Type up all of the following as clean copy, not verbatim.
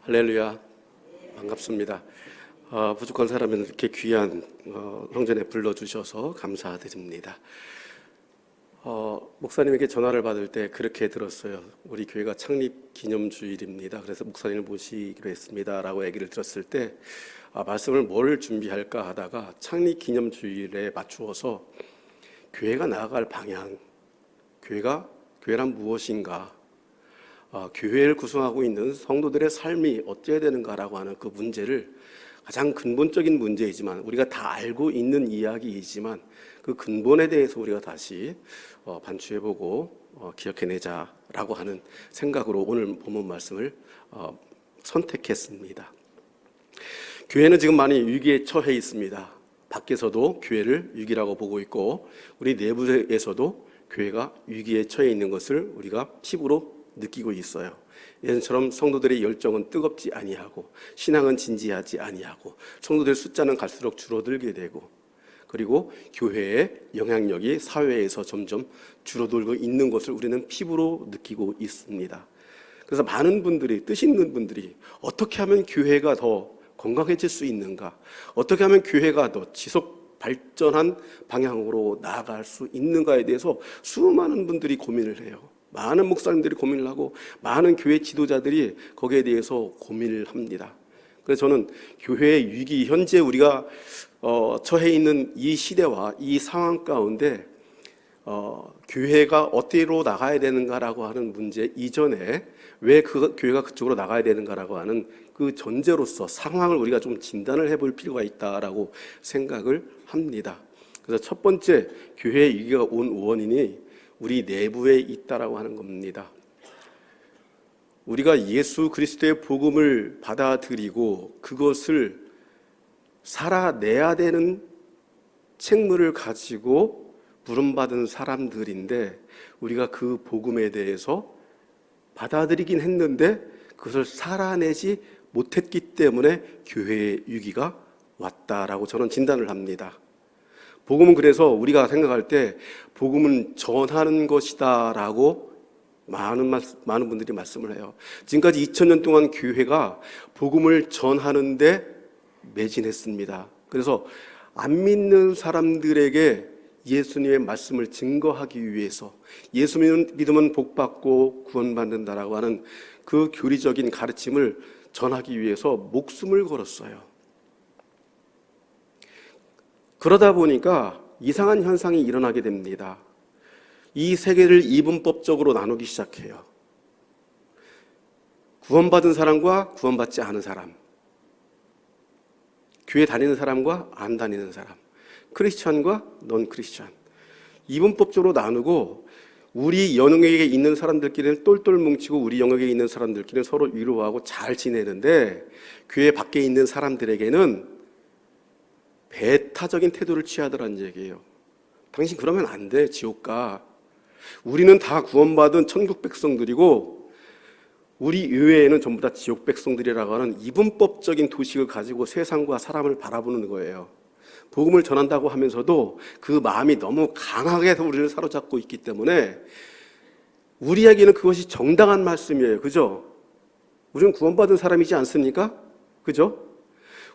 할렐루야, 반갑습니다. 부족한 사람은 이렇게 귀한 성전에 불러주셔서 감사드립니다. 목사님에게 전화를 받을 때 그렇게 들었어요. 우리 교회가 창립 기념주일입니다. 그래서 목사님을 모시기로 했습니다 라고 얘기를 들었을 때 말씀을 뭘 준비할까 하다가 창립 기념주일에 맞추어서 교회가 나아갈 방향, 교회란 무엇인가, 교회를 구성하고 있는 성도들의 삶이 어찌해야 되는가라고 하는 그 문제를, 가장 근본적인 문제이지만 우리가 다 알고 있는 이야기이지만 그 근본에 대해서 우리가 다시 반추해보고 기억해내자라고 하는 생각으로 오늘 본문 말씀을 선택했습니다. 교회는 지금 많이 위기에 처해 있습니다. 밖에서도 교회를 위기라고 보고 있고 우리 내부에서도 교회가 위기에 처해 있는 것을 우리가 피부로 느끼고 있어요. 예전처럼 성도들의 열정은 뜨겁지 아니하고 신앙은 진지하지 아니하고 성도들 숫자는 갈수록 줄어들게 되고, 그리고 교회의 영향력이 사회에서 점점 줄어들고 있는 것을 우리는 피부로 느끼고 있습니다. 그래서 많은 분들이, 뜻 있는 분들이 어떻게 하면 교회가 더 건강해질 수 있는가, 어떻게 하면 교회가 더 지속 발전한 방향으로 나아갈 수 있는가에 대해서 수많은 분들이 고민을 해요. 많은 목사님들이 고민을 하고 많은 교회 지도자들이 거기에 대해서 고민을 합니다. 그래서 저는 교회의 위기, 현재 우리가 처해 있는 이 시대와 이 상황 가운데 교회가 어디로 나가야 되는가라고 하는 문제 이전에 왜 교회가 그쪽으로 나가야 되는가라고 하는 그 전제로서 상황을 우리가 좀 진단을 해볼 필요가 있다라고 생각을 합니다. 그래서 첫 번째 교회의 위기가 온 원인이 우리 내부에 있다라고 하는 겁니다. 우리가 예수 그리스도의 복음을 받아들이고 그것을 살아내야 되는 책무를 가지고 부름받은 사람들인데, 우리가 그 복음에 대해서 받아들이긴 했는데 그것을 살아내지 못했기 때문에 교회의 위기가 왔다라고 저는 진단을 합니다. 복음은 그래서 우리가 생각할 때 복음은 전하는 것이다 라고 많은 분들이 말씀을 해요. 지금까지 2000년 동안 교회가 복음을 전하는데 매진했습니다. 그래서 안 믿는 사람들에게 예수님의 말씀을 증거하기 위해서, 예수 믿으면 복받고 구원받는다라고 하는 그 교리적인 가르침을 전하기 위해서 목숨을 걸었어요. 그러다 보니까 이상한 현상이 일어나게 됩니다. 이 세계를 이분법적으로 나누기 시작해요. 구원받은 사람과 구원받지 않은 사람, 교회 다니는 사람과 안 다니는 사람, 크리스찬과 넌 크리스찬, 이분법적으로 나누고 우리 영역에 있는 사람들끼리는 똘똘 뭉치고 우리 영역에 있는 사람들끼리는 서로 위로하고 잘 지내는데, 교회 밖에 있는 사람들에게는 배타적인 태도를 취하더라는 얘기예요. 당신 그러면 안 돼, 지옥 가. 우리는 다 구원받은 천국 백성들이고 우리 이외에는 전부 다 지옥 백성들이라고 하는 이분법적인 도식을 가지고 세상과 사람을 바라보는 거예요. 복음을 전한다고 하면서도 그 마음이 너무 강하게 우리를 사로잡고 있기 때문에 우리에게는 그것이 정당한 말씀이에요. 그죠? 우리는 구원받은 사람이지 않습니까? 그죠?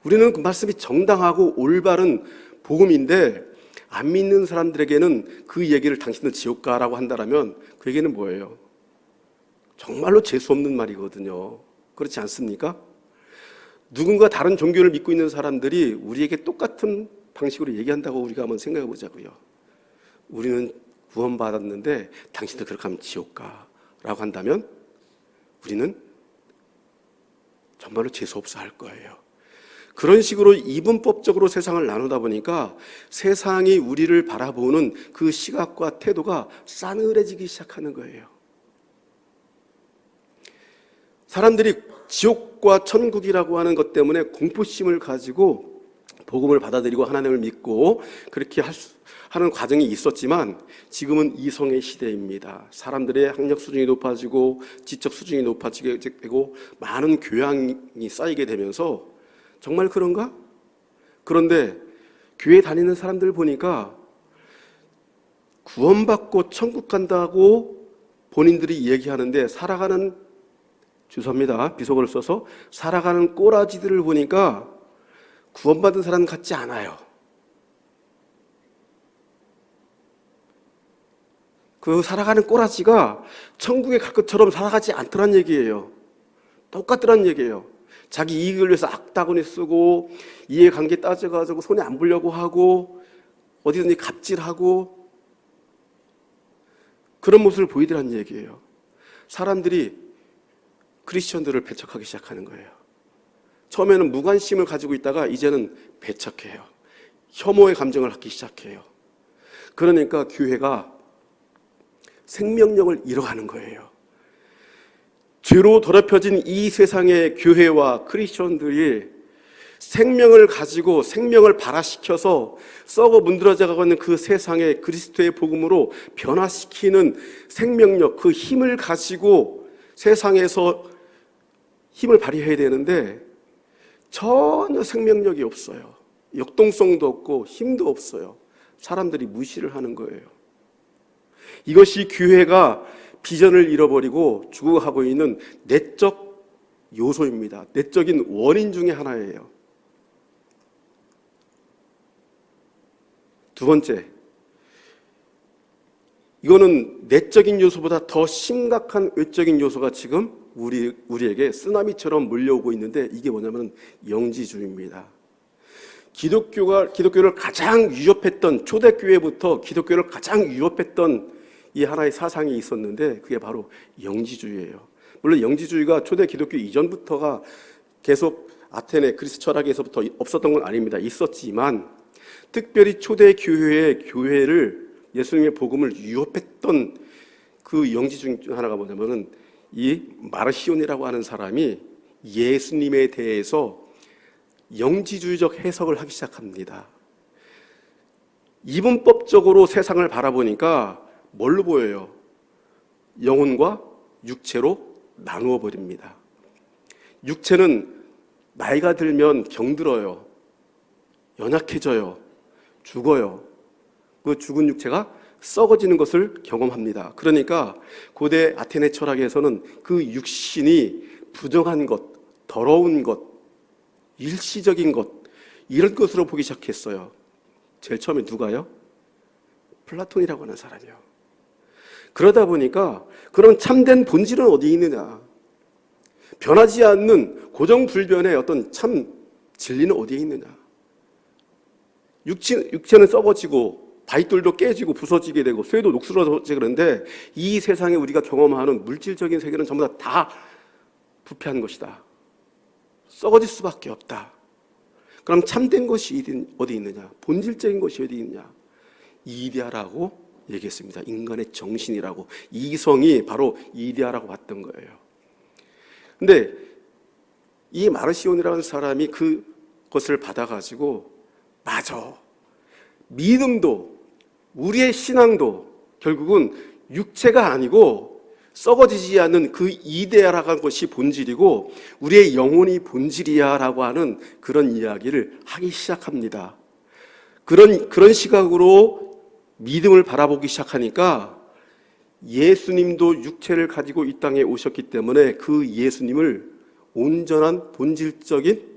우리는 그 말씀이 정당하고 올바른 복음인데, 안 믿는 사람들에게는 그 얘기를 당신은 지옥 가라고 한다면 그 얘기는 뭐예요? 정말로 재수없는 말이거든요. 그렇지 않습니까? 누군가 다른 종교를 믿고 있는 사람들이 우리에게 똑같은 방식으로 얘기한다고 우리가 한번 생각해 보자고요. 우리는 구원받았는데 당신도 그렇게 하면 지옥 가라고 한다면 우리는 정말로 재수없어 할 거예요. 그런 식으로 이분법적으로 세상을 나누다 보니까 세상이 우리를 바라보는 그 시각과 태도가 싸늘해지기 시작하는 거예요. 사람들이 지옥과 천국이라고 하는 것 때문에 공포심을 가지고 복음을 받아들이고 하나님을 믿고 그렇게 하는 과정이 있었지만, 지금은 이성의 시대입니다. 사람들의 학력 수준이 높아지고 지적 수준이 높아지게 되고 많은 교양이 쌓이게 되면서, 정말 그런가? 그런데 교회 다니는 사람들 보니까 구원받고 천국 간다고 본인들이 얘기하는데 살아가는 주소입니다. 비속어를 써서 살아가는 꼬라지들을 보니까 구원받은 사람 같지 않아요. 그 살아가는 꼬라지가 천국에 갈 것처럼 살아가지 않더란 얘기예요. 똑같더란 얘기예요. 자기 이익을 위해서 악다구니 쓰고 이해관계 따져가지고 손에 안 보려고 하고 어디든지 갑질하고 그런 모습을 보이더란 얘기예요. 사람들이 크리스천들을 배척하기 시작하는 거예요. 처음에는 무관심을 가지고 있다가 이제는 배척해요. 혐오의 감정을 갖기 시작해요. 그러니까 교회가 생명력을 잃어가는 거예요. 죄로 더럽혀진 이 세상의 교회와 크리스천들이 생명을 가지고 생명을 발화시켜서 썩어 문드러져 가고 있는 그 세상의 그리스도의 복음으로 변화시키는 생명력, 그 힘을 가지고 세상에서 힘을 발휘해야 되는데 전혀 생명력이 없어요. 역동성도 없고 힘도 없어요. 사람들이 무시를 하는 거예요. 이것이 교회가 비전을 잃어버리고 죽어가고 있는 내적 요소입니다. 내적인 원인 중에 하나예요. 두 번째, 이거는 내적인 요소보다 더 심각한 외적인 요소가 지금 우리에게 쓰나미처럼 몰려오고 있는데 이게 뭐냐면 영지주의입니다. 기독교를 가장 위협했던 초대교회부터 기독교를 가장 위협했던 이 하나의 사상이 있었는데 그게 바로 영지주의예요. 물론 영지주의가 초대 기독교 이전부터가 계속 아테네 그리스 철학에서부터 없었던 건 아닙니다. 있었지만 특별히 초대 교회를 예수님의 복음을 위협했던 그 영지주의 중 하나가 뭐냐면은 이 마르시온이라고 하는 사람이 예수님에 대해서 영지주의적 해석을 하기 시작합니다. 이분법적으로 세상을 바라보니까 뭘로 보여요? 영혼과 육체로 나누어 버립니다. 육체는 나이가 들면 병들어요. 연약해져요. 죽어요. 그 죽은 육체가 썩어지는 것을 경험합니다. 그러니까 고대 아테네 철학에서는 그 육신이 부정한 것, 더러운 것, 일시적인 것 이런 것으로 보기 시작했어요. 제일 처음에 누가요? 플라톤이라고 하는 사람이요. 그러다 보니까 그런 참된 본질은 어디 있느냐? 변하지 않는 고정불변의 어떤 참 진리는 어디에 있느냐? 육체는 썩어지고 바위돌도 깨지고 부서지게 되고 쇠도 녹슬어지게 그런데 이 세상에 우리가 경험하는 물질적인 세계는 전부 다 부패한 것이다. 썩어질 수밖에 없다. 그럼 참된 것이 어디 있느냐? 본질적인 것이 어디 있느냐? 이데아라고 얘기했습니다. 인간의 정신이라고. 이성이 바로 이데아라고 봤던 거예요. 근데 이 마르시온이라는 사람이 그것을 받아가지고 맞아. 믿음도 우리의 신앙도 결국은 육체가 아니고 썩어지지 않는 그 이데아라고 하는 것이 본질이고 우리의 영혼이 본질이야라고 하는 그런 이야기를 하기 시작합니다. 그런 시각으로 믿음을 바라보기 시작하니까 예수님도 육체를 가지고 이 땅에 오셨기 때문에 그 예수님을 온전한 본질적인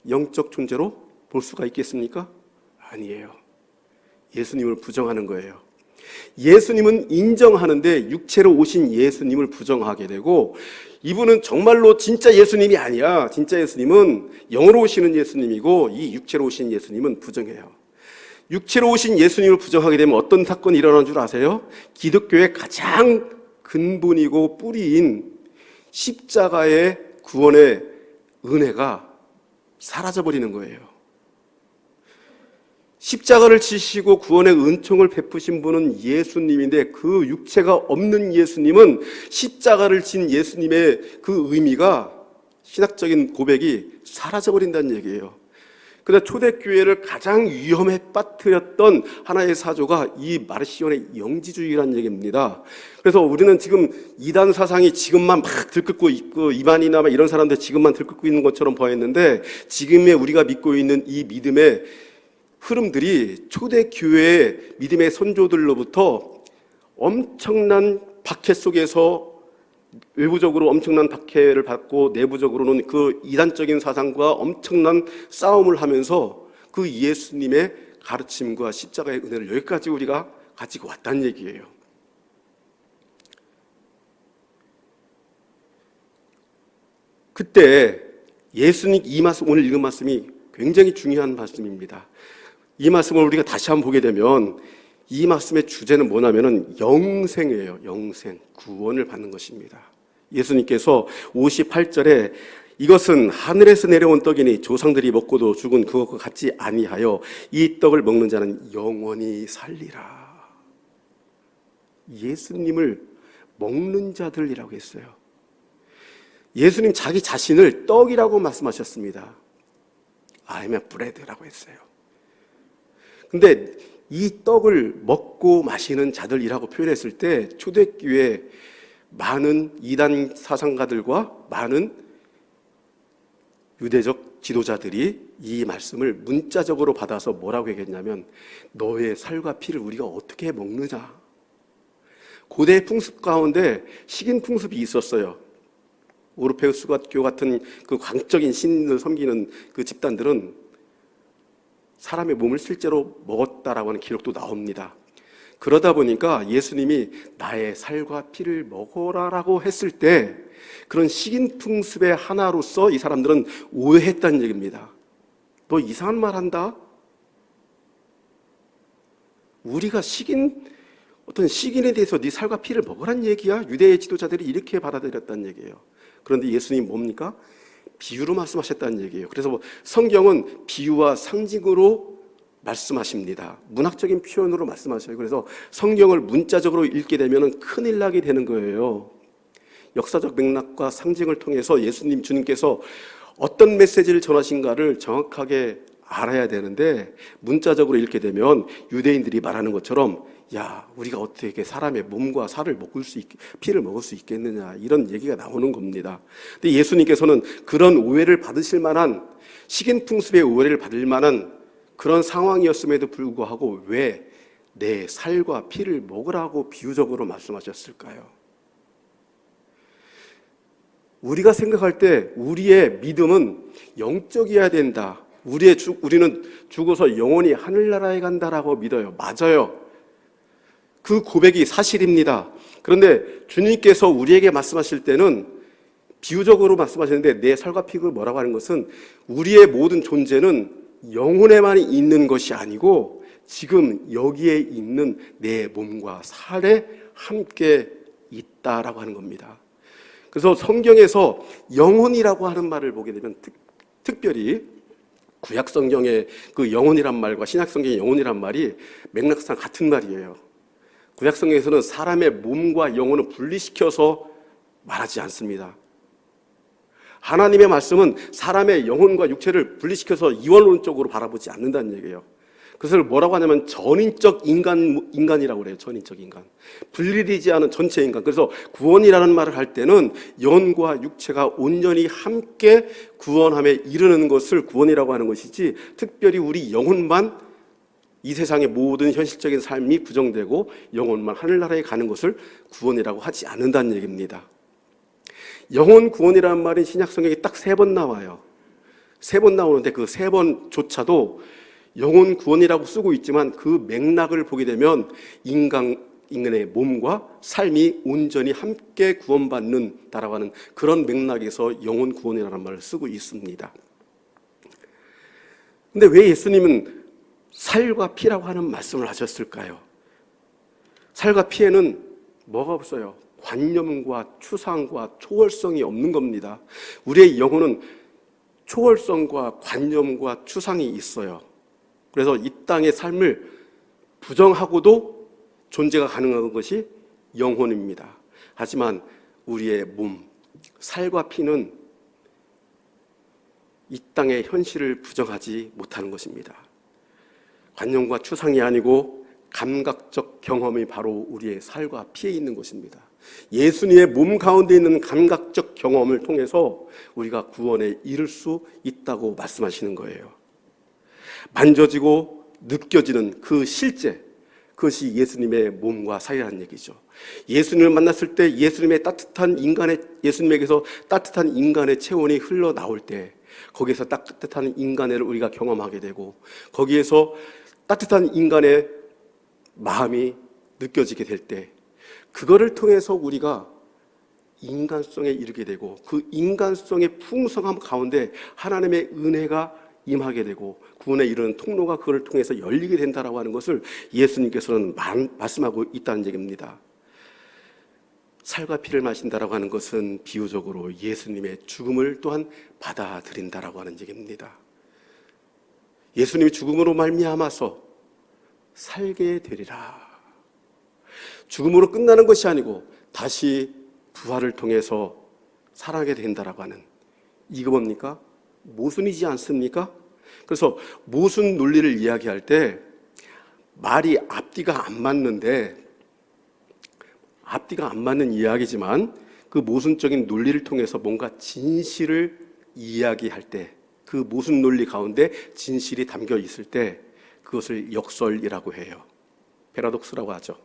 영적 존재로 볼 수가 있겠습니까? 아니에요. 예수님을 부정하는 거예요. 예수님은 인정하는데 육체로 오신 예수님을 부정하게 되고 이분은 정말로 진짜 예수님이 아니야. 진짜 예수님은 영으로 오시는 예수님이고 이 육체로 오신 예수님은 부정해요. 육체로 오신 예수님을 부정하게 되면 어떤 사건이 일어나는 줄 아세요? 기독교의 가장 근본이고 뿌리인 십자가의 구원의 은혜가 사라져버리는 거예요. 십자가를 지시고 구원의 은총을 베푸신 분은 예수님인데 그 육체가 없는 예수님은 십자가를 진 예수님의 그 의미가 신학적인 고백이 사라져버린다는 얘기예요. 그래서 초대교회를 가장 위험에 빠뜨렸던 하나의 사조가 이 마르시온의 영지주의라는 얘기입니다. 그래서 우리는 지금 이단 사상이 지금만 막 들끓고 있고 이반이나 이런 사람들 지금만 들끓고 있는 것처럼 보였는데 지금의 우리가 믿고 있는 이 믿음의 흐름들이 초대교회의 믿음의 선조들로부터 엄청난 박해 속에서 외부적으로 엄청난 박해를 받고 내부적으로는 그 이단적인 사상과 엄청난 싸움을 하면서 그 예수님의 가르침과 십자가의 은혜를 여기까지 우리가 가지고 왔다는 얘기예요. 그때 예수님 이 말씀, 오늘 읽은 말씀이 굉장히 중요한 말씀입니다. 이 말씀을 우리가 다시 한번 보게 되면 이 말씀의 주제는 뭐냐면은 영생이에요. 영생, 구원을 받는 것입니다. 예수님께서 58절에 이것은 하늘에서 내려온 떡이니 조상들이 먹고도 죽은 그것과 같지 아니하여 이 떡을 먹는 자는 영원히 살리라. 예수님을 먹는 자들이라고 했어요. 예수님 자기 자신을 떡이라고 말씀하셨습니다. I am bread라고 했어요. 근데 이 떡을 먹고 마시는 자들이라고 표현했을 때 초대교회 많은 이단 사상가들과 많은 유대적 지도자들이 이 말씀을 문자적으로 받아서 뭐라고 얘기했냐면 너의 살과 피를 우리가 어떻게 먹느냐. 고대 풍습 가운데 식인 풍습이 있었어요. 오르페우스교 같은 그 광적인 신을 섬기는 그 집단들은 사람의 몸을 실제로 먹었다라고 하는 기록도 나옵니다. 그러다 보니까 예수님이 나의 살과 피를 먹어라라고 했을 때 그런 식인 풍습의 하나로서 이 사람들은 오해했다는 얘기입니다. 너 이상한 말 한다? 우리가 어떤 식인에 대해서 네 살과 피를 먹으란 얘기야? 유대의 지도자들이 이렇게 받아들였다는 얘기예요. 그런데 예수님 뭡니까? 비유로 말씀하셨다는 얘기예요. 그래서 성경은 비유와 상징으로 말씀하십니다. 문학적인 표현으로 말씀하셔요. 그래서 성경을 문자적으로 읽게 되면 큰일 나게 되는 거예요. 역사적 맥락과 상징을 통해서 예수님 주님께서 어떤 메시지를 전하신가를 정확하게 알아야 되는데 문자적으로 읽게 되면 유대인들이 말하는 것처럼 야, 우리가 어떻게 사람의 몸과 살을 피를 먹을 수 있겠느냐 이런 얘기가 나오는 겁니다. 근데 예수님께서는 그런 오해를 받으실 만한 식인 풍습의 오해를 받을 만한 그런 상황이었음에도 불구하고 왜 내 살과 피를 먹으라고 비유적으로 말씀하셨을까요? 우리가 생각할 때 우리의 믿음은 영적이어야 된다. 우리는 죽어서 영원히 하늘나라에 간다라고 믿어요. 맞아요. 그 고백이 사실입니다. 그런데 주님께서 우리에게 말씀하실 때는 비유적으로 말씀하시는데 내 살과 피를 뭐라고 하는 것은 우리의 모든 존재는 영혼에만 있는 것이 아니고 지금 여기에 있는 내 몸과 살에 함께 있다라고 하는 겁니다. 그래서 성경에서 영혼이라고 하는 말을 보게 되면 특별히 구약 성경의 그 영혼이란 말과 신약 성경의 영혼이란 말이 맥락상 같은 말이에요. 구약 성경에서는 사람의 몸과 영혼을 분리시켜서 말하지 않습니다. 하나님의 말씀은 사람의 영혼과 육체를 분리시켜서 이원론적으로 바라보지 않는다는 얘기예요. 그것을 뭐라고 하냐면 전인적 인간이라고 그래요. 전인적 인간. 분리되지 않은 전체 인간. 그래서 구원이라는 말을 할 때는 영과 육체가 온전히 함께 구원함에 이르는 것을 구원이라고 하는 것이지 특별히 우리 영혼만 이 세상의 모든 현실적인 삶이 부정되고 영혼만 하늘나라에 가는 것을 구원이라고 하지 않는다는 얘기입니다. 영혼 구원이라는 말이 신약 성경에 딱 3번 나와요. 3번 나오는데 그 3번조차도 영혼 구원이라고 쓰고 있지만 그 맥락을 보게 되면 인간의 몸과 삶이 온전히 함께 구원받는다라고 하는 그런 맥락에서 영혼 구원이라는 말을 쓰고 있습니다. 근데 왜 예수님은 살과 피라고 하는 말씀을 하셨을까요? 살과 피에는 뭐가 없어요? 관념과 추상과 초월성이 없는 겁니다. 우리의 영혼은 초월성과 관념과 추상이 있어요. 그래서 이 땅의 삶을 부정하고도 존재가 가능한 것이 영혼입니다. 하지만 우리의 몸, 살과 피는 이 땅의 현실을 부정하지 못하는 것입니다. 관념과 추상이 아니고 감각적 경험이 바로 우리의 살과 피에 있는 것입니다. 예수님의 몸 가운데 있는 감각적 경험을 통해서 우리가 구원에 이를 수 있다고 말씀하시는 거예요. 만져지고 느껴지는 그 실제, 그것이 예수님의 몸과 살이라는 얘기죠. 예수님을 만났을 때 예수님에게서 따뜻한 인간의 체온이 흘러나올 때, 거기에서 따뜻한 인간을 우리가 경험하게 되고, 거기에서 따뜻한 인간의 마음이 느껴지게 될 때, 그거를 통해서 우리가 인간성에 이르게 되고, 그 인간성의 풍성함 가운데 하나님의 은혜가 임하게 되고 구원에 이르는 통로가 그걸 통해서 열리게 된다라고 하는 것을 예수님께서는 말씀하고 있다는 얘기입니다. 살과 피를 마신다라고 하는 것은 비유적으로 예수님의 죽음을 또한 받아들인다라고 하는 얘기입니다. 예수님이 죽음으로 말미암아서 살게 되리라. 죽음으로 끝나는 것이 아니고 다시 부활을 통해서 살아게 된다라고 하는, 이거 뭡니까? 모순이지 않습니까? 그래서 모순 논리를 이야기할 때 말이 앞뒤가 안 맞는 이야기지만 그 모순적인 논리를 통해서 뭔가 진실을 이야기할 때, 그 모순 논리 가운데 진실이 담겨 있을 때 그것을 역설이라고 해요. 패러독스라고 하죠.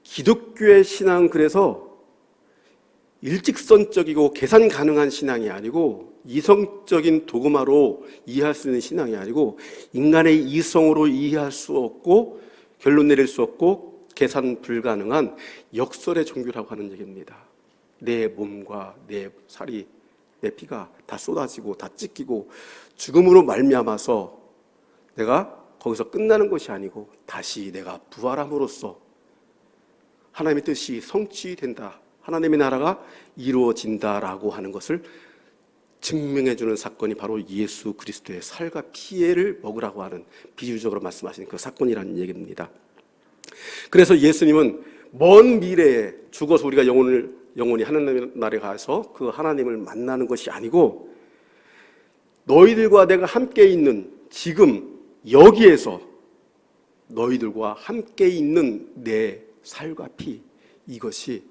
기독교의 신앙은 그래서 일직선적이고 계산 가능한 신앙이 아니고, 이성적인 도그마로 이해할 수 있는 신앙이 아니고, 인간의 이성으로 이해할 수 없고 결론 내릴 수 없고 계산 불가능한 역설의 종교라고 하는 얘기입니다. 내 몸과 내 살이, 내 피가 다 쏟아지고 다 찢기고 죽음으로 말미암아서 내가 거기서 끝나는 것이 아니고 다시 내가 부활함으로써 하나님의 뜻이 성취된다, 하나님의 나라가 이루어진다라고 하는 것을 증명해주는 사건이 바로 예수 그리스도의 살과 피를 먹으라고 하는, 비유적으로 말씀하신 그 사건이라는 얘기입니다. 그래서 예수님은 먼 미래에 죽어서 우리가 영원히 하나님의 나라에 가서 그 하나님을 만나는 것이 아니고, 너희들과 내가 함께 있는 지금 여기에서 너희들과 함께 있는 내 살과 피, 이것이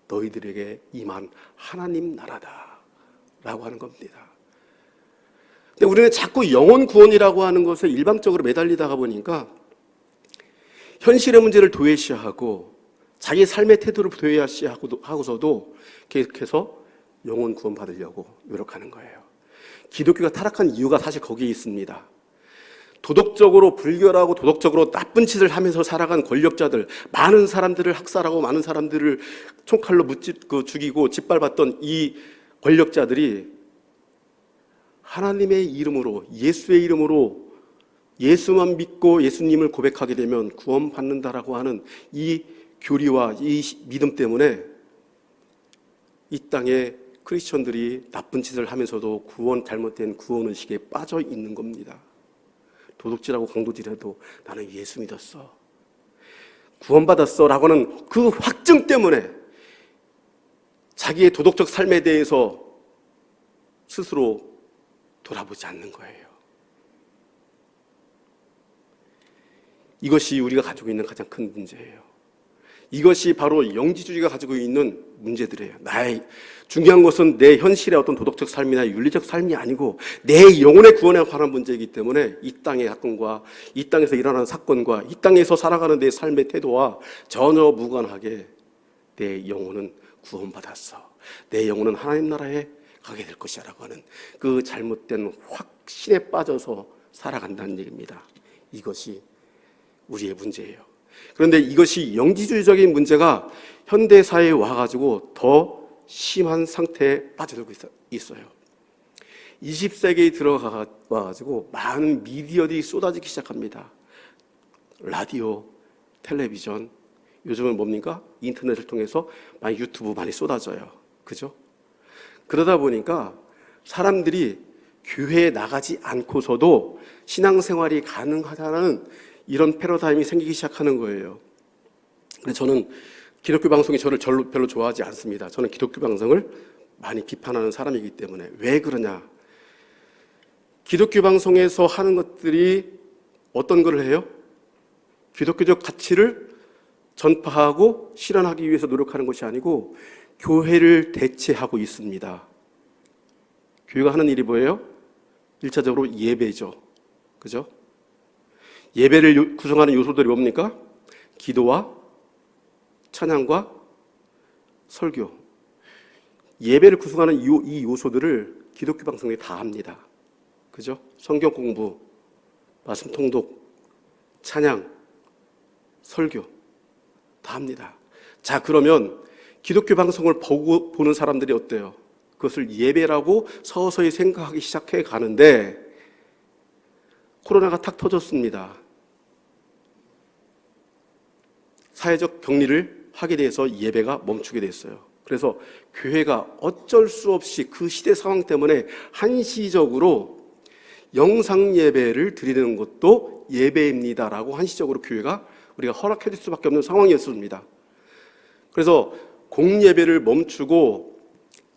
너희들에게 임한 하나님 나라다라고 하는 겁니다. 근데 우리는 자꾸 영혼 구원이라고 하는 것에 일방적으로 매달리다가 보니까 현실의 문제를 도외시하고 자기 삶의 태도를 도외시하고서도 계속해서 영혼 구원 받으려고 노력하는 거예요. 기독교가 타락한 이유가 사실 거기에 있습니다. 도덕적으로 불결하고 도덕적으로 나쁜 짓을 하면서 살아간 권력자들, 많은 사람들을 학살하고 많은 사람들을 총칼로 죽이고 짓밟았던 이 권력자들이 하나님의 이름으로, 예수의 이름으로 예수만 믿고 예수님을 고백하게 되면 구원받는다라고 하는 이 교리와 이 믿음 때문에 이 땅에 크리스천들이 나쁜 짓을 하면서도 잘못된 구원의식에 빠져 있는 겁니다. 도둑질하고 강도질해도 나는 예수 믿었어, 구원받았어 라고 하는 그 확증 때문에 자기의 도덕적 삶에 대해서 스스로 돌아보지 않는 거예요. 이것이 우리가 가지고 있는 가장 큰 문제예요. 이것이 바로 영지주의가 가지고 있는 문제들이에요. 중요한 것은 내 현실의 어떤 도덕적 삶이나 윤리적 삶이 아니고 내 영혼의 구원에 관한 문제이기 때문에 이 땅의 사건과 이 땅에서 일어나는 사건과 이 땅에서 살아가는 내 삶의 태도와 전혀 무관하게 내 영혼은 구원받았어, 내 영혼은 하나님 나라에 가게 될 것이야 라고 하는 그 잘못된 확신에 빠져서 살아간다는 얘기입니다. 이것이 우리의 문제예요. 그런데 이것이 영지주의적인 문제가 현대사회에 와가지고 더 심한 상태에 빠져들고 있어요. 20세기에 들어가가지고 많은 미디어들이 쏟아지기 시작합니다. 라디오, 텔레비전, 요즘은 뭡니까? 인터넷을 통해서 유튜브 많이 쏟아져요. 그죠? 그러다 보니까 사람들이 교회에 나가지 않고서도 신앙생활이 가능하다는 이런 패러다임이 생기기 시작하는 거예요. 근데 저는 기독교 방송이 저를 별로 좋아하지 않습니다. 저는 기독교 방송을 많이 비판하는 사람이기 때문에. 왜 그러냐? 기독교 방송에서 하는 것들이 어떤 걸 해요? 기독교적 가치를 전파하고 실현하기 위해서 노력하는 것이 아니고 교회를 대체하고 있습니다. 교회가 하는 일이 뭐예요? 1차적으로 예배죠. 그죠? 예배를 구성하는 요소들이 뭡니까? 기도와 찬양과 설교. 예배를 구성하는 이 요소들을 기독교 방송에 다 합니다. 그죠? 성경 공부, 말씀 통독, 찬양, 설교 다 합니다. 자, 그러면 기독교 방송을 보는 사람들이 어때요? 그것을 예배라고 서서히 생각하기 시작해 가는데 코로나가 탁 터졌습니다. 사회적 격리를 하게 돼서 예배가 멈추게 됐어요. 그래서 교회가 어쩔 수 없이 그 시대 상황 때문에 한시적으로 영상 예배를 드리는 것도 예배입니다라고 한시적으로 교회가 우리가 허락해 줄 수밖에 없는 상황이었습니다. 그래서 공예배를 멈추고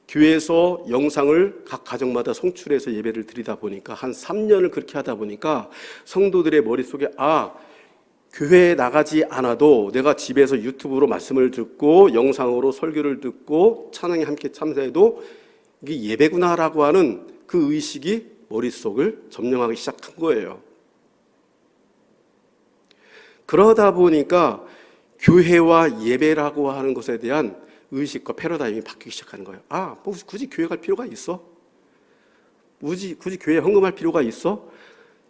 교회에서 영상을 각 가정마다 송출해서 예배를 드리다 보니까 한 3년을 그렇게 하다 보니까 성도들의 머릿속에 교회에 나가지 않아도 내가 집에서 유튜브로 말씀을 듣고 영상으로 설교를 듣고 찬양에 함께 참여해도 이게 예배구나라고 하는 그 의식이 머릿속을 점령하기 시작한 거예요. 그러다 보니까 교회와 예배라고 하는 것에 대한 의식과 패러다임이 바뀌기 시작하는 거예요. 뭐 굳이 교회 갈 필요가 있어? 굳이 교회에 헌금할 필요가 있어?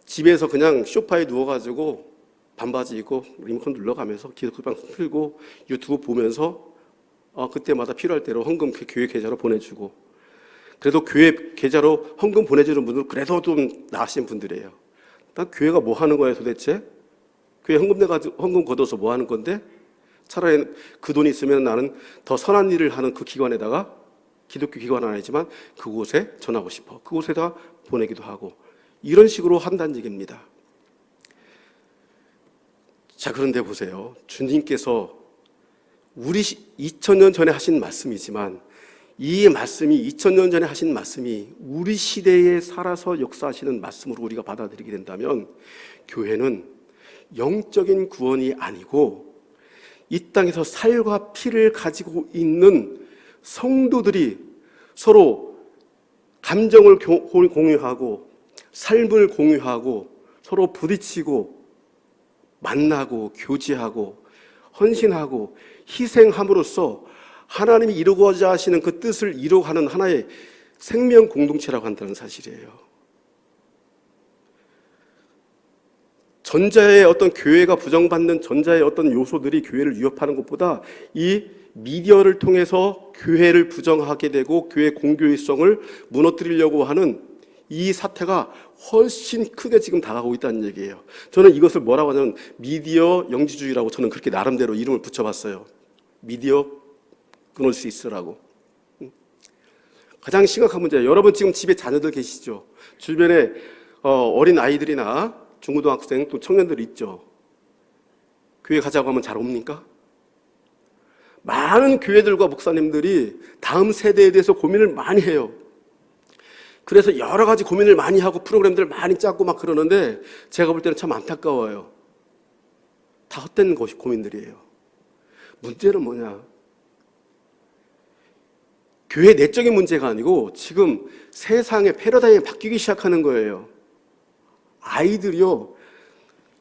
집에서 그냥 소파에 누워가지고 반바지 입고 리모컨 눌러가면서 기독교 방송 틀고 유튜브 보면서 그때마다 필요할 대로 헌금 교회 계좌로 보내주고, 그래도 교회 계좌로 헌금 보내주는 분들은 그래도 좀 나으신 분들이에요. 난 교회가 뭐 하는 거야 도대체? 교회 헌금 걷어서 뭐 하는 건데? 차라리 그 돈이 있으면 나는 더 선한 일을 하는 그 기관에다가, 기독교 기관은 아니지만 그곳에 전하고 싶어. 그곳에다 보내기도 하고, 이런 식으로 한다는 얘기입니다. 자, 그런데 보세요. 주님께서 우리 2000년 전에 하신 말씀이지만 이 말씀이 2000년 전에 하신 말씀이 우리 시대에 살아서 역사하시는 말씀으로 우리가 받아들이게 된다면 교회는 영적인 구원이 아니고 이 땅에서 살과 피를 가지고 있는 성도들이 서로 감정을 공유하고 삶을 공유하고 서로 부딪히고 만나고 교제하고 헌신하고 희생함으로써 하나님이 이루고자 하시는 그 뜻을 이루어가는 하나의 생명 공동체라고 한다는 사실이에요. 전자의 어떤 교회가 부정받는 전자의 어떤 요소들이 교회를 위협하는 것보다 이 미디어를 통해서 교회를 부정하게 되고 교회 공교회성을 무너뜨리려고 하는 이 사태가 훨씬 크게 지금 다가오고 있다는 얘기예요. 저는 이것을 뭐라고 하냐면 미디어 영지주의라고 저는 그렇게 나름대로 이름을 붙여봤어요. 미디어 끊을 수 있으라고. 가장 심각한 문제예요. 여러분 지금 집에 자녀들 계시죠? 주변에 어린 아이들이나 중고등학생 또 청년들 있죠? 교회 가자고 하면 잘 옵니까? 많은 교회들과 목사님들이 다음 세대에 대해서 고민을 많이 해요. 그래서 여러 가지 고민을 많이 하고 프로그램들을 많이 짜고 막 그러는데 제가 볼 때는 참 안타까워요. 다 헛된 고민들이에요. 문제는 뭐냐? 교회 내적인 문제가 아니고 지금 세상의 패러다임이 바뀌기 시작하는 거예요. 아이들이요,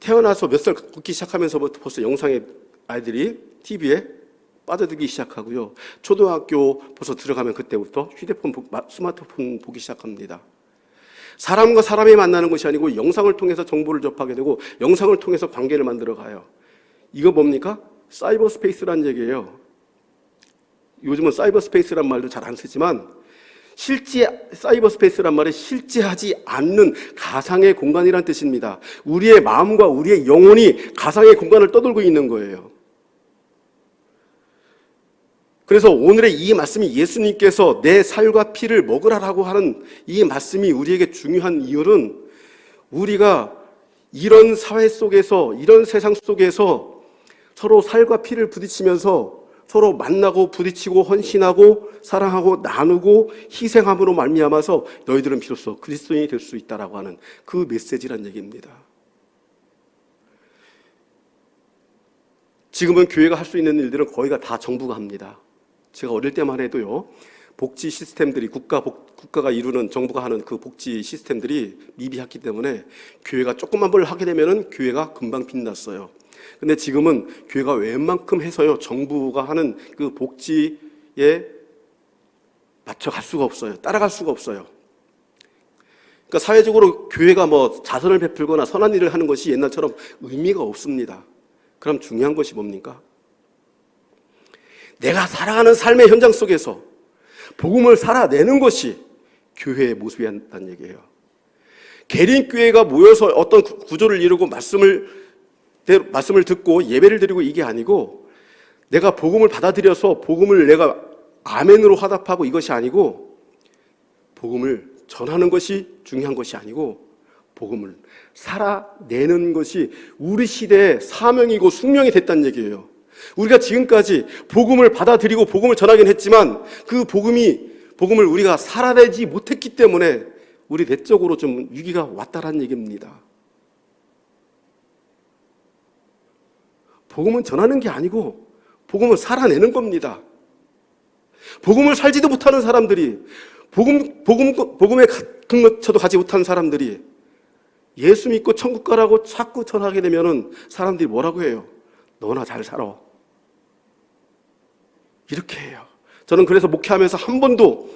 태어나서 몇 살 걷기 시작하면서부터 벌써 영상에 아이들이 TV에 빠져들기 시작하고요. 초등학교 벌써 들어가면 그때부터 휴대폰, 스마트폰 보기 시작합니다. 사람과 사람이 만나는 것이 아니고 영상을 통해서 정보를 접하게 되고 영상을 통해서 관계를 만들어 가요. 이거 뭡니까? 사이버 스페이스란 얘기예요. 요즘은 사이버 스페이스란 말도 잘 안 쓰지만 실제 사이버 스페이스란 말은 실제하지 않는 가상의 공간이란 뜻입니다. 우리의 마음과 우리의 영혼이 가상의 공간을 떠돌고 있는 거예요. 그래서 오늘의 이 말씀이 예수님께서 내 살과 피를 먹으라라고 하는 이 말씀이 우리에게 중요한 이유는 우리가 이런 사회 속에서, 이런 세상 속에서 서로 살과 피를 부딪히면서 서로 만나고 부딪히고 헌신하고 사랑하고 나누고 희생함으로 말미암아서 너희들은 비로소 그리스도인이 될 수 있다라고 하는 그 메시지란 얘기입니다. 지금은 교회가 할 수 있는 일들은 거의가 다 정부가 합니다. 제가 어릴 때만 해도요, 복지 시스템들이 국가가 이루는, 정부가 하는 그 복지 시스템들이 미비했기 때문에 교회가 조금만 뭘 하게 되면은 교회가 금방 빛났어요. 근데 지금은 교회가 웬만큼 해서요, 정부가 하는 그 복지에 맞춰갈 수가 없어요. 따라갈 수가 없어요. 그러니까 사회적으로 교회가 뭐 자선을 베풀거나 선한 일을 하는 것이 옛날처럼 의미가 없습니다. 그럼 중요한 것이 뭡니까? 내가 살아가는 삶의 현장 속에서 복음을 살아내는 것이 교회의 모습이었다는 얘기예요. 계린교회가 모여서 어떤 구조를 이루고 말씀을 듣고 예배를 드리고 이게 아니고, 내가 복음을 받아들여서 복음을 내가 아멘으로 화답하고 이것이 아니고, 복음을 전하는 것이 중요한 것이 아니고 복음을 살아내는 것이 우리 시대의 사명이고 숙명이 됐다는 얘기예요. 우리가 지금까지 복음을 받아들이고 복음을 전하긴 했지만 그 복음을 우리가 살아내지 못했기 때문에 우리 내적으로 좀 위기가 왔다라는 얘기입니다. 복음은 전하는 게 아니고 복음을 살아내는 겁니다. 복음을 살지도 못하는 사람들이, 복음에 같은 것처럼 가지 못한 사람들이 예수 믿고 천국 가라고 자꾸 전하게 되면은 사람들이 뭐라고 해요? 너나 잘 살아. 이렇게 해요. 저는 그래서 목회하면서 한 번도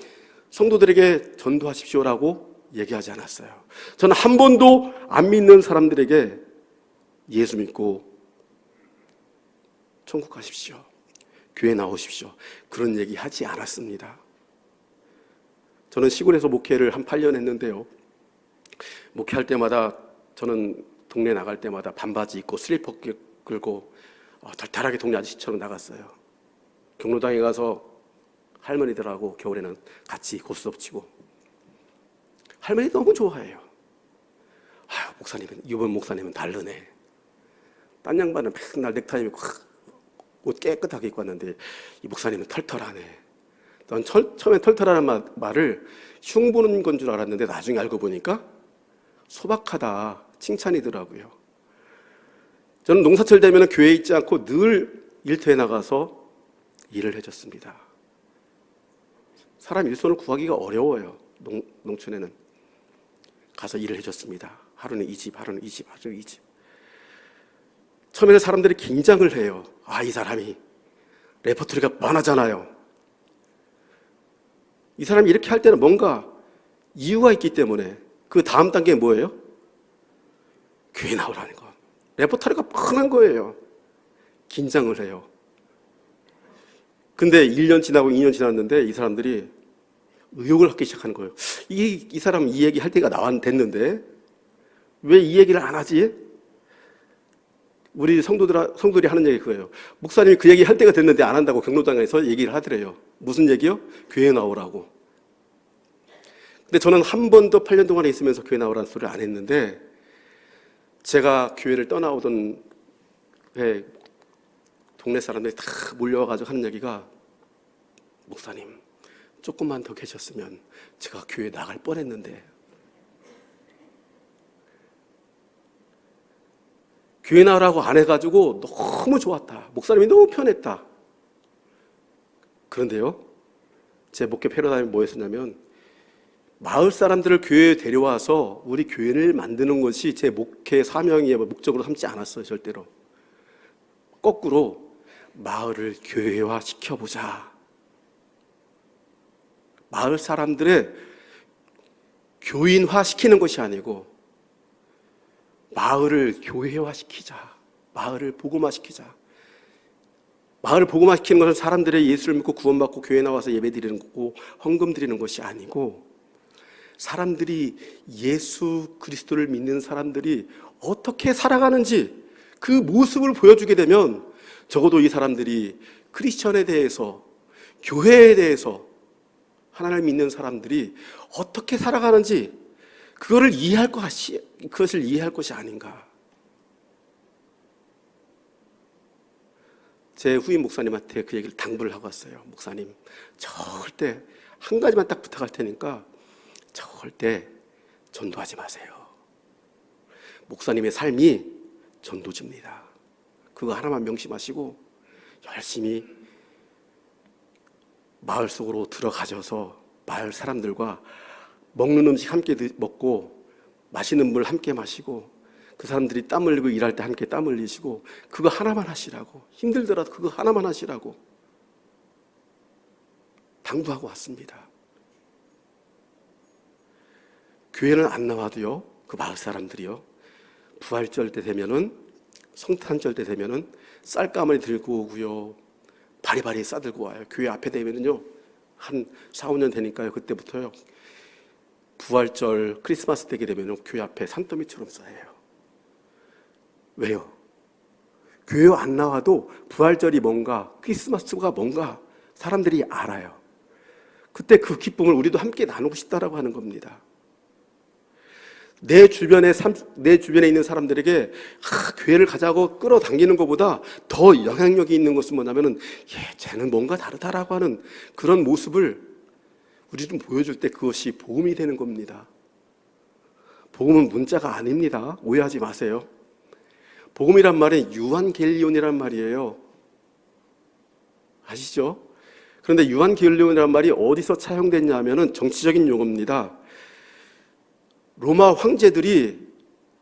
성도들에게 전도하십시오라고 얘기하지 않았어요. 저는 한 번도 안 믿는 사람들에게 예수 믿고 천국 가십시오, 교회 나오십시오, 그런 얘기 하지 않았습니다. 저는 시골에서 목회를 한 8년 했는데요, 목회할 때마다 저는 동네 나갈 때마다 반바지 입고 슬리퍼 끌고 털털하게 동네 아저씨처럼 나갔어요. 경로당에 가서 할머니들하고 겨울에는 같이 고스톱 치고, 할머니 너무 좋아해요. 이번 목사님은 다르네. 딴 양반은 맨날 넥타이 입고 옷 깨끗하게 입고 왔는데 이 목사님은 털털하네. 난 처음에 털털하는 말을 흉보는 건 줄 알았는데 나중에 알고 보니까 소박하다 칭찬이더라고요. 저는 농사철 되면 교회에 있지 않고 늘 일터에 나가서 일을 해줬습니다. 사람 일손을 구하기가 어려워요. 농촌에는. 가서 일을 해줬습니다. 하루는 이 집, 하루는 이 집, 하루는 이 집. 처음에는 사람들이 긴장을 해요. 이 사람이 레퍼토리가 많아잖아요. 이 사람이 이렇게 할 때는 뭔가 이유가 있기 때문에, 그 다음 단계는 뭐예요? 교회 나오라는 거. 레퍼토리가 뻔한 거예요. 긴장을 해요. 근데 1년 지나고 2년 지났는데 이 사람들이 의욕을 갖기 시작하는 거예요. 이 사람은 이 얘기 할 때가 됐는데 왜 이 얘기를 안 하지? 우리 성도들이 하는 얘기 그거예요. 목사님이 그 얘기 할 때가 됐는데 안 한다고 경로당에서 얘기를 하더래요. 무슨 얘기요? 교회 나오라고. 근데 저는 한 번도 8년 동안에 있으면서 교회 나오라는 소리를 안 했는데, 제가 교회를 떠나오던 회 동네 사람들이 다 몰려와가지고 하는 얘기가, 목사님 조금만 더 계셨으면 제가 교회 나갈 뻔했는데. 교회 나오라고 안 해가지고 너무 좋았다. 목사님이 너무 편했다. 그런데요, 제 목회 패러다임이 뭐였었냐면, 마을 사람들을 교회에 데려와서 우리 교회를 만드는 것이 제 목회 사명이야 목적으로 삼지 않았어요. 절대로. 거꾸로 마을을 교회화 시켜보자. 마을 사람들의 교인화 시키는 것이 아니고 마을을 교회화 시키자. 마을을 복음화 시키자. 마을을 복음화 시키는 것은 사람들의 예수를 믿고 구원받고 교회 나와서 예배 드리는 거고 헌금 드리는 것이 아니고, 사람들이 예수 그리스도를 믿는 사람들이 어떻게 살아가는지 그 모습을 보여주게 되면, 적어도 이 사람들이 크리스천에 대해서, 교회에 대해서, 하나님을 믿는 사람들이 어떻게 살아가는지 그것을 이해할 것이 아닌가. 제 후임 목사님한테 그 얘기를 당부를 하고 왔어요. 목사님, 절대 한 가지만 딱 부탁할 테니까 절대 전도하지 마세요. 목사님의 삶이 전도지입니다. 그거 하나만 명심하시고 열심히 마을 속으로 들어가셔서 마을 사람들과 먹는 음식 함께 먹고 마시는 물 함께 마시고 그 사람들이 땀 흘리고 일할 때 함께 땀 흘리시고 그거 하나만 하시라고, 힘들더라도 그거 하나만 하시라고 당부하고 왔습니다. 교회는 안 나와도요, 그 마을 사람들이요, 부활절 때 되면은, 성탄절 때 되면은 쌀가마니 들고 오고요, 바리바리 싸들고 와요. 교회 앞에 되면은요, 한 4, 5년 되니까요, 그때부터요, 부활절, 크리스마스 때게 되면은 교회 앞에 산더미처럼 쌓여요. 왜요? 교회 안 나와도 부활절이 뭔가, 크리스마스가 뭔가 사람들이 알아요. 그때 그 기쁨을 우리도 함께 나누고 싶다라고 하는 겁니다. 내 주변에 있는 사람들에게 교회를 가자고 끌어당기는 것보다 더 영향력이 있는 것은 뭐냐면은, 쟤는 뭔가 다르다라고 하는 그런 모습을 우리는 보여줄 때 그것이 복음이 되는 겁니다. 복음은 문자가 아닙니다. 오해하지 마세요. 복음이란 말은 유한겔리온이란 말이에요. 아시죠? 그런데 유한겔리온이란 말이 어디서 차용됐냐 하면은 정치적인 용어입니다. 로마 황제들이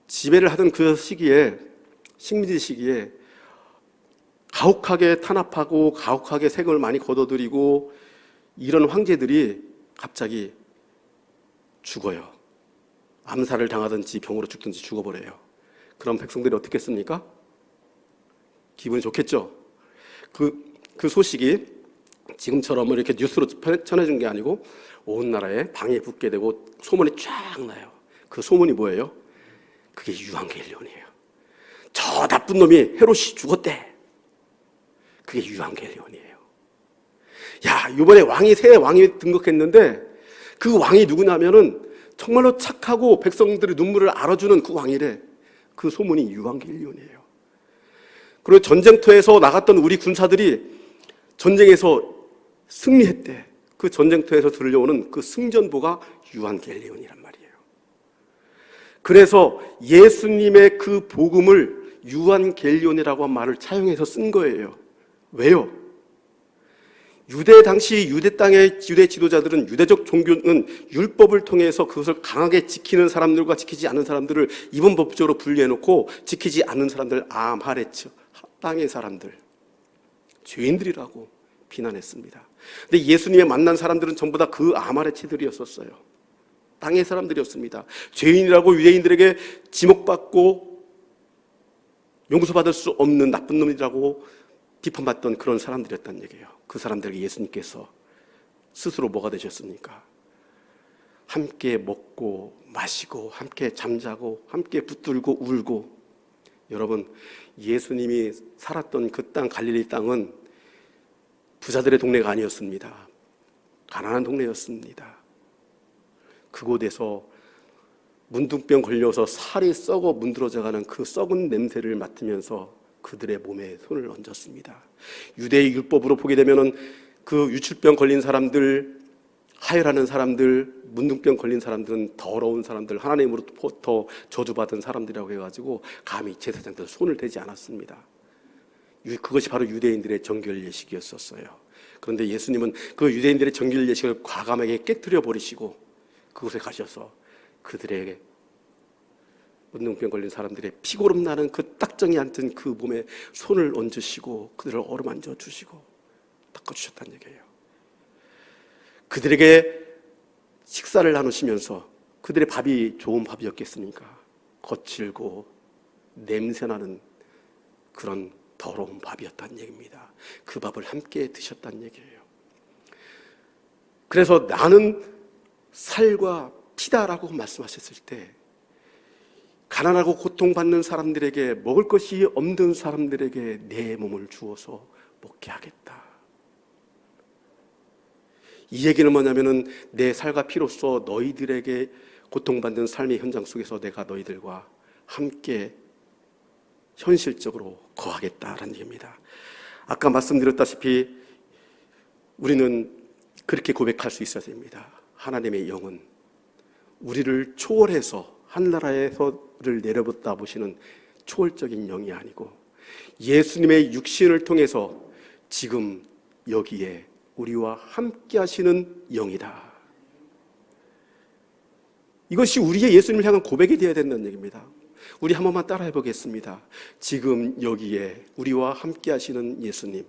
지배를 하던 그 시기에, 식민지 시기에 가혹하게 탄압하고 가혹하게 세금을 많이 걷어들이고 이런 황제들이 갑자기 죽어요. 암살을 당하든지 병으로 죽든지 죽어버려요. 그럼 백성들이 어떻게 했습니까? 기분이 좋겠죠? 그 소식이 지금처럼 이렇게 뉴스로 전해준 게 아니고 온 나라에 방에 붙게 되고 소문이 쫙 나요. 그 소문이 뭐예요? 그게 유한겔리온이에요. 저 나쁜 놈이 헤롯이 죽었대. 그게 유한겔리온이에요. 야, 이번에 새 왕이 등극했는데 그 왕이 누구냐면은 정말로 착하고 백성들의 눈물을 알아주는 그 왕이래. 그 소문이 유한겔리온이에요. 그리고 전쟁터에서 나갔던 우리 군사들이 전쟁에서 승리했대. 그 전쟁터에서 들려오는 그 승전보가 유한겔리온이란 말이에요. 그래서 예수님의 그 복음을 유한겔리온이라고 한 말을 차용해서 쓴 거예요. 왜요? 당시 유대 땅의 유대 지도자들은, 유대적 종교는 율법을 통해서 그것을 강하게 지키는 사람들과 지키지 않는 사람들을 이분법적으로 분리해놓고 지키지 않는 사람들 암하레츠, 땅의 사람들, 죄인들이라고 비난했습니다. 근데 예수님의 만난 사람들은 전부 다 그 아마레치들이었었어요. 땅의 사람들이었습니다. 죄인이라고 유대인들에게 지목받고 용서받을 수 없는 나쁜 놈이라고 비판받던 그런 사람들이었다는 얘기예요. 그 사람들에게 예수님께서 스스로 뭐가 되셨습니까? 함께 먹고 마시고 함께 잠자고 함께 붙들고 울고. 여러분, 예수님이 살았던 그 땅, 갈릴리 땅은 부자들의 동네가 아니었습니다. 가난한 동네였습니다. 그곳에서 문둥병 걸려서 살이 썩어 문드러져가는 그 썩은 냄새를 맡으면서 그들의 몸에 손을 얹었습니다. 유대의 율법으로 보게 되면은 그 유출병 걸린 사람들, 하혈하는 사람들, 문둥병 걸린 사람들은 더러운 사람들, 하나님으로부터 저주받은 사람들이라고 해가지고 감히 제사장들 손을 대지 않았습니다. 그것이 바로 유대인들의 정결 예식이었었어요. 그런데 예수님은 그 유대인들의 정결 예식을 과감하게 깨뜨려 버리시고 그곳에 가셔서 그들에게, 문둥병 걸린 사람들의 피고름 나는 그 딱정이 앉은 그 몸에 손을 얹으시고 그들을 어루만져 주시고 닦아주셨다는 얘기예요. 그들에게 식사를 나누시면서, 그들의 밥이 좋은 밥이었겠습니까? 거칠고 냄새나는 그런 더러운 밥이었다는 얘기입니다. 그 밥을 함께 드셨다는 얘기예요. 그래서 나는 살과 피다라고 말씀하셨을 때, 가난하고 고통받는 사람들에게, 먹을 것이 없는 사람들에게 내 몸을 주어서 먹게 하겠다. 이 얘기는 뭐냐면은 내 살과 피로써 너희들에게 고통받는 삶의 현장 속에서 내가 너희들과 함께 현실적으로 거하겠다라는 얘기입니다. 아까 말씀드렸다시피 우리는 그렇게 고백할 수 있어야 됩니다. 하나님의 영은 우리를 초월해서 하늘나라에서를 내려보다 보시는 초월적인 영이 아니고 예수님의 육신을 통해서 지금 여기에 우리와 함께 하시는 영이다. 이것이 우리의 예수님을 향한 고백이 되어야 된다는 얘기입니다. 우리 한 번만 따라해 보겠습니다. 지금 여기에 우리와 함께 하시는 예수님.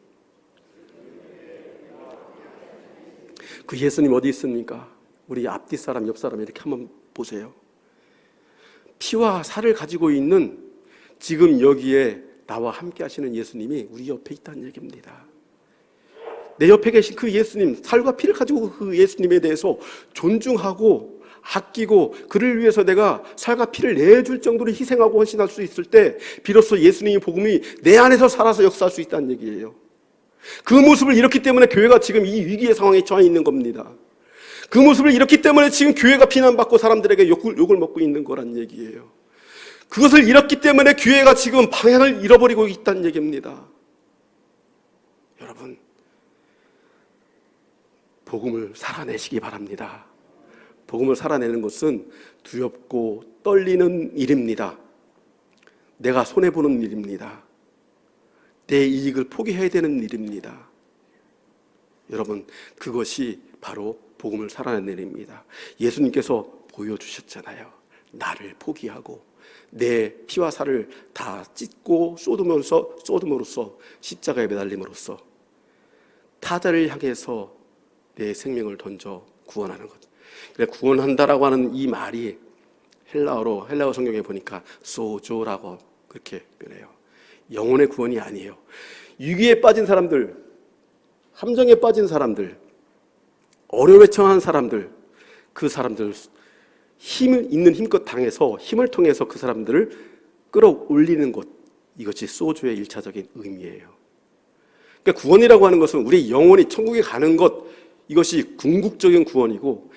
그 예수님 어디 있습니까? 우리 앞뒤 사람, 옆 사람 이렇게 한번 보세요. 피와 살을 가지고 있는 지금 여기에 나와 함께 하시는 예수님이 우리 옆에 있다는 얘기입니다. 내 옆에 계신 그 예수님, 살과 피를 가지고 그 예수님에 대해서 존중하고 아끼고 그를 위해서 내가 살과 피를 내줄 정도로 희생하고 헌신할 수 있을 때 비로소 예수님의 복음이 내 안에서 살아서 역사할 수 있다는 얘기예요. 그 모습을 잃었기 때문에 교회가 지금 이 위기의 상황에 처해 있는 겁니다. 그 모습을 잃었기 때문에 지금 교회가 비난받고 사람들에게 욕을 먹고 있는 거란 얘기예요. 그것을 잃었기 때문에 교회가 지금 방향을 잃어버리고 있다는 얘기입니다. 여러분, 복음을 살아내시기 바랍니다. 복음을 살아내는 것은 두렵고 떨리는 일입니다. 내가 손해보는 일입니다. 내 이익을 포기해야 되는 일입니다. 여러분, 그것이 바로 복음을 살아내는 일입니다. 예수님께서 보여주셨잖아요. 나를 포기하고 내 피와 살을 다 찢고 쏟음으로써 십자가에 매달림으로써 타자를 향해서 내 생명을 던져 구원하는 것. 구원한다라고 하는 이 말이 헬라어 성경에 보니까 소조라고 그렇게 표현해요. 영혼의 구원이 아니에요. 위기에 빠진 사람들, 함정에 빠진 사람들, 어려움에 처한 사람들, 그 사람들 힘 있는 힘껏 당해서 힘을 통해서 그 사람들을 끌어올리는 것, 이것이 소조의 1차적인 의미예요. 그러니까 구원이라고 하는 것은 우리 영혼이 천국에 가는 것, 이것이 궁극적인 구원이고,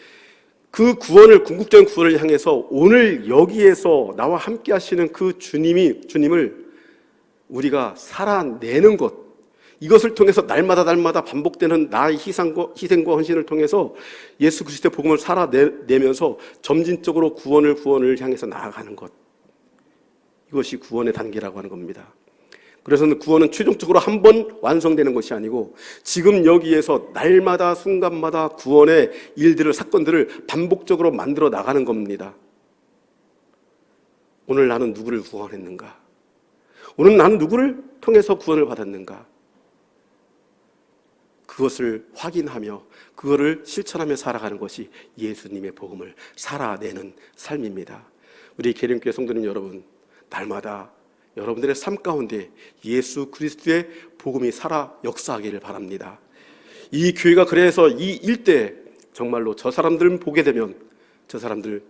그 구원을, 궁극적인 구원을 향해서 오늘 여기에서 나와 함께 하시는 그 주님을 우리가 살아내는 것, 이것을 통해서 날마다 반복되는 나의 희생과 헌신을 통해서 예수 그리스도의 복음을 살아내면서 점진적으로 구원을 향해서 나아가는 것, 이것이 구원의 단계라고 하는 겁니다. 그래서 구원은 최종적으로 한 번 완성되는 것이 아니고 지금 여기에서 날마다 순간마다 구원의 일들을, 사건들을 반복적으로 만들어 나가는 겁니다. 오늘 나는 누구를 구원했는가? 오늘 나는 누구를 통해서 구원을 받았는가? 그것을 확인하며 그거를 실천하며 살아가는 것이 예수님의 복음을 살아내는 삶입니다. 우리 계룡교회 성도님 여러분, 날마다 여러분들의 삶 가운데 예수 그리스도의 복음이 살아 역사하기를 바랍니다. 이 교회가 그래서 이 일대에 정말로 저 사람들 보게 되면, 저 사람들만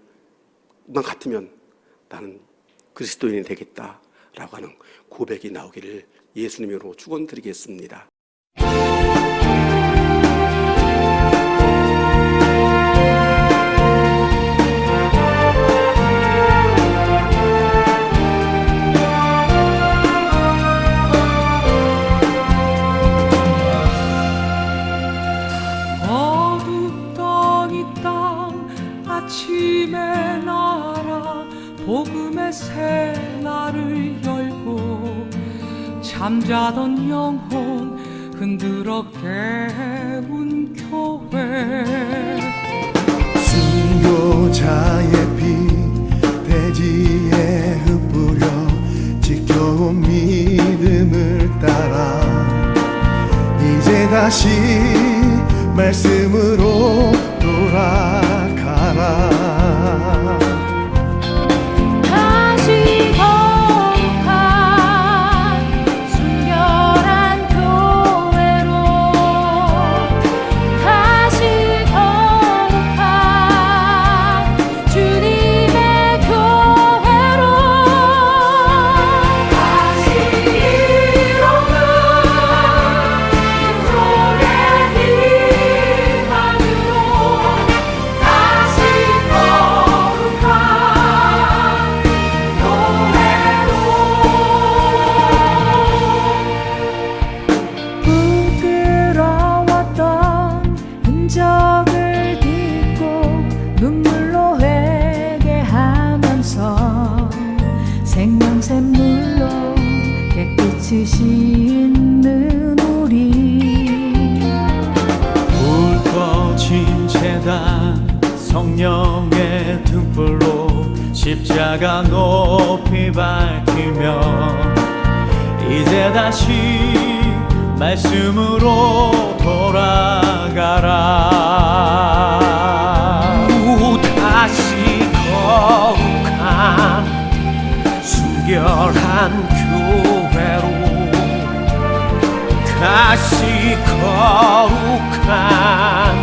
같으면 나는 그리스도인이 되겠다라고 하는 고백이 나오기를 예수님으로 축원드리겠습니다. 아침에 날아 복음의 새날을 열고 잠자던 영혼 흔들어 깨운 교회. 순교자의 피 대지에 흩뿌려 지켜온 믿음을 따라 이제 다시 말씀으로 돌아가라. 다시 거룩한 순결한 교회로, 다시 거룩한 주님의 교회로, 다시 일어나 인종의 희망으로 다시 부끄러웠던 흔적을 딛고 눈물로 회개하면서 생명샘물로 깨끗이 씻는 우리. 성령의 등불로 십자가 높이 밝히며 이제 다시 말씀으로 돌아가라. 다시 거룩한 순결한 교회로 다시 거룩한